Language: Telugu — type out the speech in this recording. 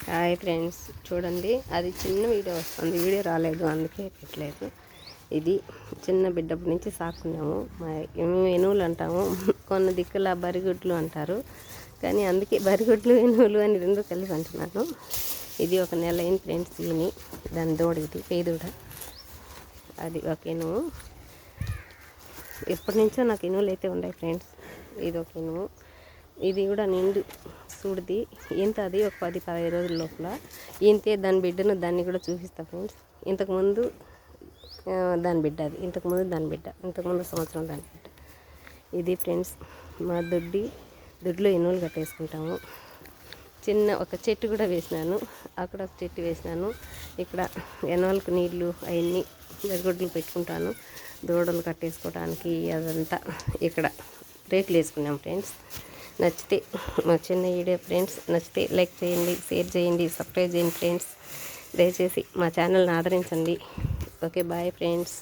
హాయ్ ఫ్రెండ్స్, చూడండి అది చిన్న వీడియో వస్తుంది. వీడియో రాలేదు, అందుకే పెట్టలేదు. ఇది చిన్న బిడ్డప్పటి నుంచి సాకున్నాము. మేము ఎనువులు అంటాము, కొన్ని దిక్కుల బరిగుడ్లు అంటారు. కానీ అందుకే బరిగుడ్లు ఎనువులు అని రెండు కలిసి అంటున్నాను. ఇది ఒక నెల అయింది ఫ్రెండ్స్. దీని దాని దూడ, ఇది పేదూడ. అది ఒక ఎనువు. ఎప్పటి నుంచో నాకు ఎనువులు అయితే ఉన్నాయి ఫ్రెండ్స్. ఇది ఒక ఎనువు. ఇది కూడా నిండు చూడది. ఇంత అది ఒక 10-15 రోజుల లోపల ఇంతే. దాని బిడ్డను దాన్ని కూడా చూపిస్తా ఫ్రెండ్స్. ఇంతకుముందు దాని బిడ్డ, అది ఇంతకుముందు దాని బిడ్డ, ఇంతకుముందు సంవత్సరం దాని బిడ్డ. ఇది ఫ్రెండ్స్ మా దొడ్లో ఎనువులు కట్టేసుకుంటాము. చిన్న ఒక చెట్టు కూడా వేసినాను, అక్కడ ఒక చెట్టు వేసినాను. ఇక్కడ ఎనువులకు నీళ్ళు అవన్నీ బెరగొడ్లు పెట్టుకుంటాను, దూడలు కట్టేసుకోవడానికి. అదంతా ఇక్కడ రేకులు వేసుకున్నాం ఫ్రెండ్స్. నచ్చితే మా చిన్న వీడియో ఫ్రెండ్స్, నచ్చితే లైక్ చేయండి, షేర్ చేయండి, సబ్స్క్రైబ్ చేయండి ఫ్రెండ్స్. దయచేసి మా ఛానల్ని ఆదరించండి. Okay, bye friends.